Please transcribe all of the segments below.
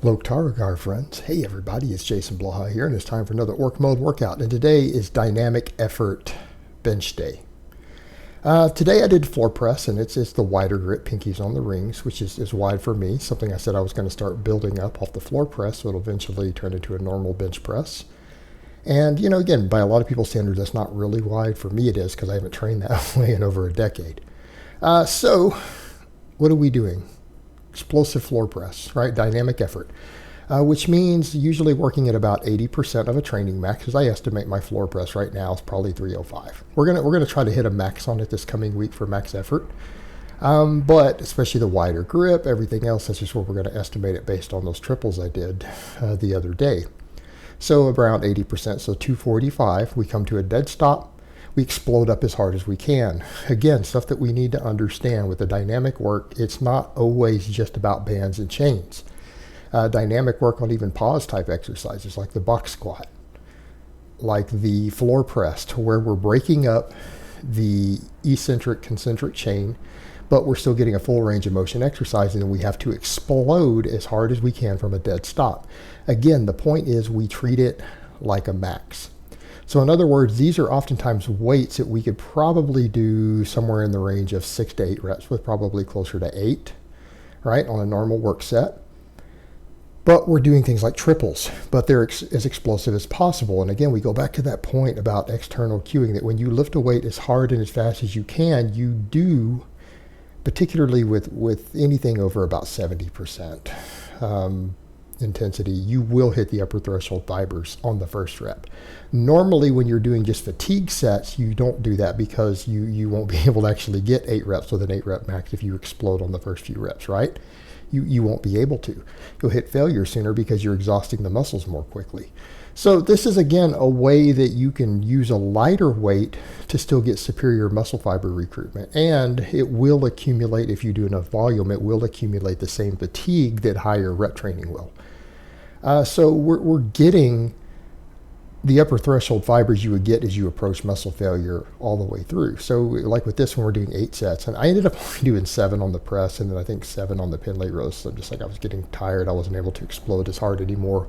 Loktar friends. Hey everybody, it's Jason Blaha here, and it's time for another Orc Mode workout. And today is Dynamic Effort Bench Day. Today I did floor press, and it's the wider grip, pinkies on the rings, which is wide for me. Something I said I was going to start building up off the floor press, so it'll eventually turn into a normal bench press. And, again, by a lot of people's standards, that's not really wide. For me it is, because I haven't trained that way in over a decade. So, what are we doing? Explosive floor press, right? Dynamic effort, which means usually working at about 80% of a training max, because I estimate my floor press right now is probably 305. We're gonna try to hit a max on it this coming week for max effort, but especially the wider grip, everything else, that's just what we're gonna estimate it based on those triples I did the other day. So around 80%, so 245, we come to a dead stop. We explode up as hard as we can. Again, stuff that we need to understand with the dynamic work, it's not always just about bands and chains. Dynamic work on even pause type exercises like the box squat, like the floor press, to where we're breaking up the eccentric concentric chain, but we're still getting a full range of motion exercise, and then we have to explode as hard as we can from a dead stop. Again, the point is we treat it like a max. So in other words, these are oftentimes weights that we could probably do somewhere in the range of 6 to 8 reps, with probably closer to 8, right, on a normal work set. But we're doing things like triples, but they're as explosive as possible. And again, we go back to that point about external cueing, that when you lift a weight as hard and as fast as you can, you do, particularly with anything over about 70%. Intensity, you will hit the upper threshold fibers on the first rep. Normally, when you're doing just fatigue sets, you don't do that, because you won't be able to actually get 8 reps with an 8 rep max if you explode on the first few reps, right? You won't be able to. You'll hit failure sooner because you're exhausting the muscles more quickly. So this is, again, a way that you can use a lighter weight to still get superior muscle fiber recruitment. And it will accumulate, if you do enough volume, it will accumulate the same fatigue that higher rep training will. So we're getting the upper threshold fibers you would get as you approach muscle failure all the way through. So like with this one, we're doing 8 sets, and I ended up only doing 7 on the press, and then I think 7 on the pin leg rows. So just like I was getting tired, I wasn't able to explode as hard anymore.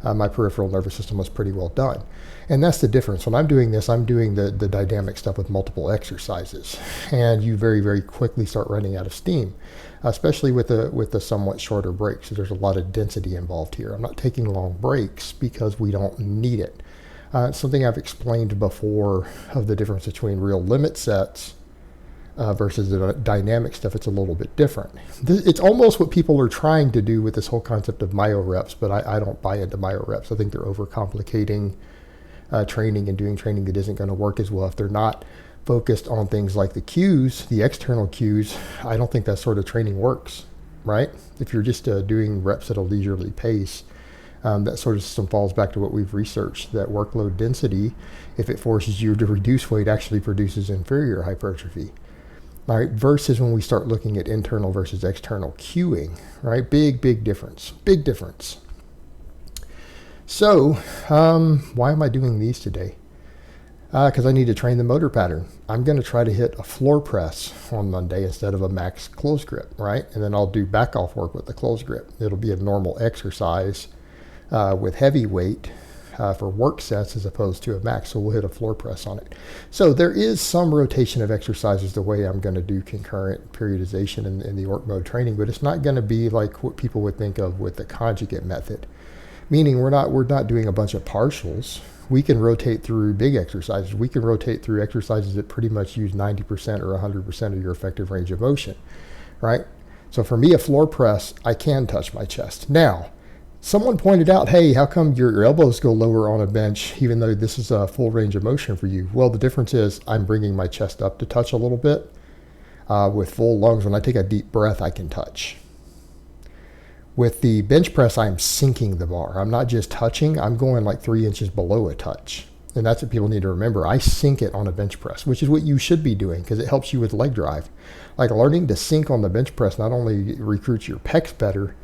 My peripheral nervous system was pretty well done. And that's the difference. When I'm doing this, I'm doing the dynamic stuff with multiple exercises, and you very, very quickly start running out of steam, especially with the somewhat shorter breaks. So there's a lot of density involved here. I'm not taking long breaks because we don't need it. Something I've explained before of the difference between real limit sets versus the dynamic stuff. It's a little bit different. It's almost what people are trying to do with this whole concept of myo reps, but I don't buy into myo reps. I think they're overcomplicating training and doing training that isn't going to work as well if they're not focused on things like the cues, the external cues. I don't think that sort of training works, right? If you're just doing reps at a leisurely pace, that sort of system falls back to what we've researched, that workload density, if it forces you to reduce weight, actually produces inferior hypertrophy. Right, versus when we start looking at internal versus external cueing, right? Big difference, big difference. So, why am I doing these today? Because I need to train the motor pattern. I'm going to try to hit a floor press on Monday instead of a max close grip, right? And then I'll do back off work with the close grip. It'll be a normal exercise with heavy weight for work sets as opposed to a max, so we'll hit a floor press on it. So there is some rotation of exercises the way I'm going to do concurrent periodization in the Orc Mode training, but it's not going to be like what people would think of with the conjugate method, meaning we're not doing a bunch of partials. We can rotate through big exercises. We can rotate through exercises that pretty much use 90% or 100% of your effective range of motion, right? So for me, a floor press, I can touch my chest. Now, someone pointed out, hey, how come your elbows go lower on a bench even though this is a full range of motion for you? Well, the difference is I'm bringing my chest up to touch a little bit. With full lungs, when I take a deep breath, I can touch. With the bench press, I'm sinking the bar. I'm not just touching, I'm going like 3 inches below a touch. And that's what people need to remember. I sink it on a bench press, which is what you should be doing because it helps you with leg drive. Like learning to sink on the bench press not only recruits your pecs better,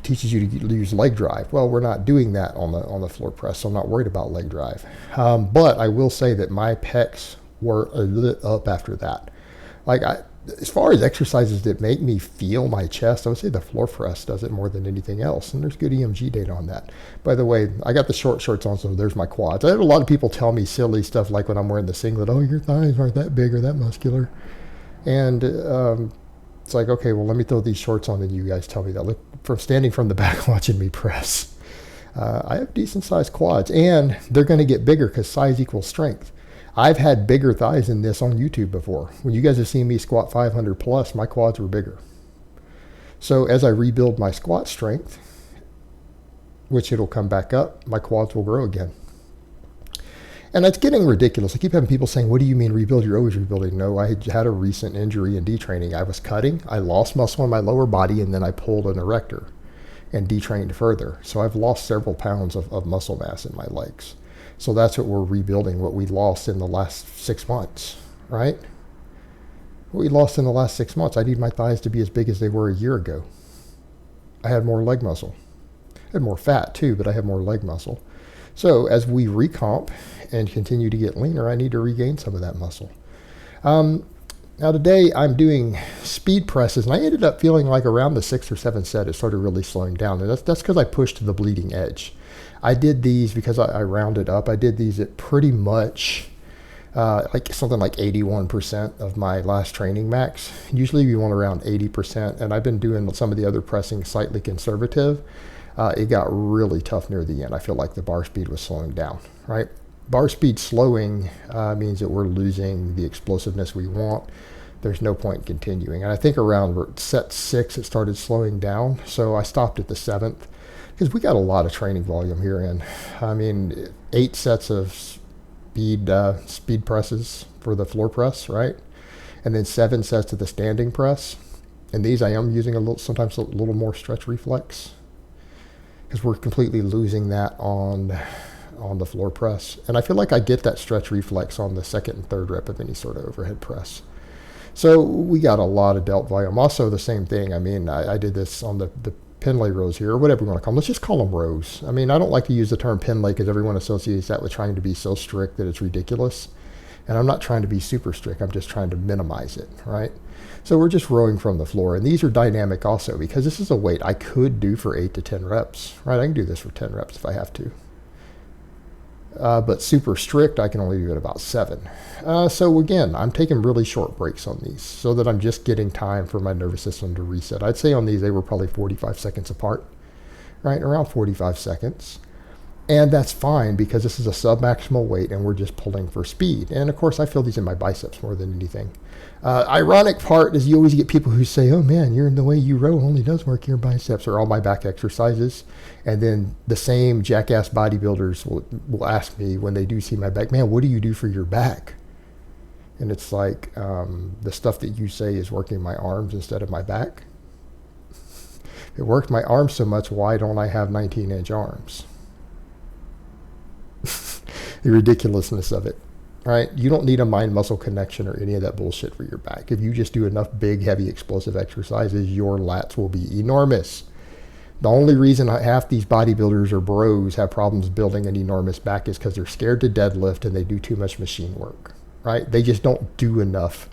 teaches you to use leg drive. Well, we're not doing that on the floor press, so I'm not worried about leg drive. But I will say that my pecs were lit up after that. Like as far as exercises that make me feel my chest, I would say the floor press does it more than anything else. And there's good EMG data on that. By the way, I got the short shorts on, so there's my quads. I had a lot of people tell me silly stuff like when I'm wearing the singlet, oh, your thighs aren't that big or that muscular. And it's like, okay, well, let me throw these shorts on and you guys tell me that. Look, from standing from the back watching me press, I have decent sized quads, and they're going to get bigger because size equals strength. I've had bigger thighs than this on YouTube before. When you guys have seen me squat 500 plus, my quads were bigger. So as I rebuild my squat strength, which it'll come back up, my quads will grow again. And it's getting ridiculous. I keep having people saying, what do you mean rebuild? You're always rebuilding. No, I had a recent injury in detraining. I was cutting, I lost muscle in my lower body, and then I pulled an erector and detrained further. So I've lost several pounds of muscle mass in my legs. So that's what we're rebuilding, what we lost in the last 6 months, right? What we lost in the last 6 months. I need my thighs to be as big as they were a year ago. I had more leg muscle. I had more fat too, but I had more leg muscle. So as we recomp and continue to get leaner, I need to regain some of that muscle. Now today I'm doing speed presses, and I ended up feeling like around the 6th or 7th set it started really slowing down, and that's because I pushed to the bleeding edge. I did these because I rounded up. I did these at pretty much like something like 81% of my last training max. Usually we want around 80%, and I've been doing some of the other pressing slightly conservative. It got really tough near the end. I feel like the bar speed was slowing down, right? Bar speed slowing means that we're losing the explosiveness we want. There's no point in continuing. And I think around set 6, it started slowing down. So I stopped at the 7th because we got a lot of training volume here in. I mean, 8 sets of speed presses for the floor press, right? And then 7 sets of the standing press. And these I am using sometimes a little more stretch reflex because we're completely losing that on the floor press. And I feel like I get that stretch reflex on the 2nd and 3rd rep of any sort of overhead press. So we got a lot of delt volume. Also the same thing. I mean, I did this on the Pendlay rows here, or whatever you want to call them. Let's just call them rows. I mean, I don't like to use the term Pendlay because everyone associates that with trying to be so strict that it's ridiculous. And I'm not trying to be super strict. I'm just trying to minimize it, right? So we're just rowing from the floor. And these are dynamic also because this is a weight I could do for 8 to 10 reps, right? I can do this for 10 reps if I have to. But super strict, I can only do it about 7. So again, I'm taking really short breaks on these so that I'm just getting time for my nervous system to reset. I'd say on these, they were probably 45 seconds apart, right? Around 45 seconds. And that's fine because this is a sub-maximal weight and we're just pulling for speed. And of course, I feel these in my biceps more than anything. Ironic part is you always get people who say, oh man, the way you row only does work your biceps or all my back exercises. And then the same jackass bodybuilders will ask me when they do see my back, man, what do you do for your back? And it's like, the stuff that you say is working my arms instead of my back. It worked my arms so much, why don't I have 19-inch arms? The ridiculousness of it, right? You don't need a mind-muscle connection or any of that bullshit for your back. If you just do enough big, heavy, explosive exercises, your lats will be enormous. The only reason half these bodybuilders or bros have problems building an enormous back is because they're scared to deadlift and they do too much machine work, right? They just don't do enough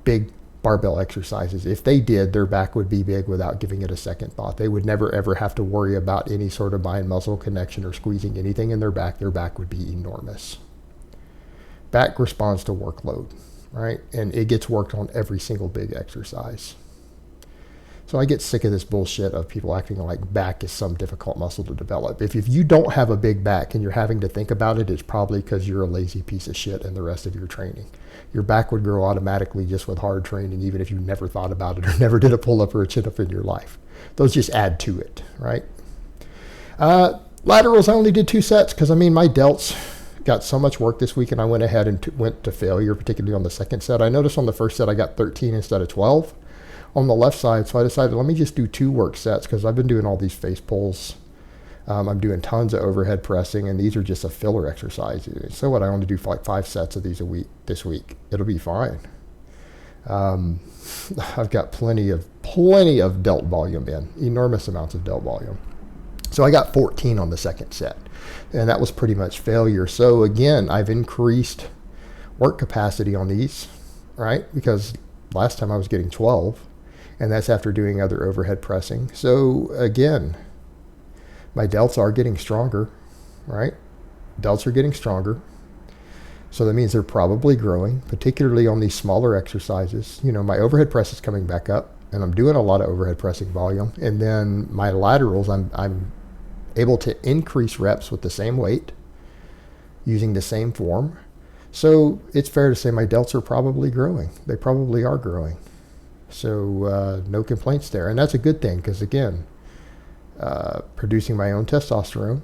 big barbell exercises. If they did, their back would be big without giving it a second thought. They would never ever have to worry about any sort of mind-muscle connection or squeezing anything in their back. Their back would be enormous. Back responds to workload, right? And it gets worked on every single big exercise. So I get sick of this bullshit of people acting like back is some difficult muscle to develop. If you don't have a big back and you're having to think about it, it's probably because you're a lazy piece of shit in the rest of your training. Your back would grow automatically just with hard training, even if you never thought about it or never did a pull-up or a chin-up in your life. Those just add to it, right? Laterals, I only did 2 sets because, I mean, my delts got so much work this week and I went ahead and went to failure, particularly on the 2nd set. I noticed on the 1st set I got 13 instead of 12 on the left side, so I decided let me just do 2 work sets because I've been doing all these face pulls. I'm doing tons of overhead pressing, and these are just a filler exercise. So what, I only do like 5 sets of these a week this week. It'll be fine. I've got plenty of delt volume in, enormous amounts of delt volume. So I got 14 on the 2nd set, and that was pretty much failure. So again, I've increased work capacity on these, right? Because Last time I was getting 12, and that's after doing other overhead pressing. So again, my delts are getting stronger, right? Delts are getting stronger. So that means they're probably growing, particularly on these smaller exercises. You know, my overhead press is coming back up, and I'm doing a lot of overhead pressing volume. And then my laterals, I'm able to increase reps with the same weight, using the same form. So it's fair to say my delts are probably growing. They probably are growing. So no complaints there. And that's a good thing because, again, producing my own testosterone,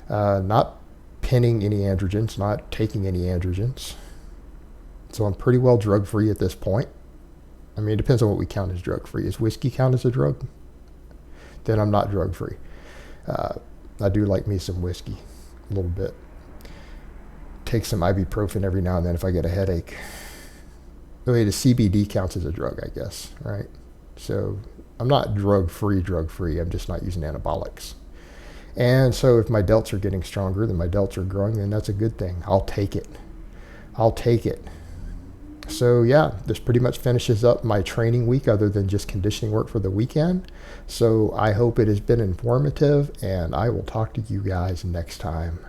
not pinning any androgens, not taking any androgens. So I'm pretty well drug-free at this point. I mean, it depends on what we count as drug-free. Is whiskey count as a drug? Then I'm not drug-free. I do like me some whiskey a little bit. Take some ibuprofen every now and then if I get a headache. The way the CBD counts as a drug, I guess, right? So I'm not drug-free. I'm just not using anabolics. And so if my delts are getting stronger, then my delts are growing, then that's a good thing. I'll take it. So yeah, this pretty much finishes up my training week other than just conditioning work for the weekend. So I hope it has been informative, and I will talk to you guys next time.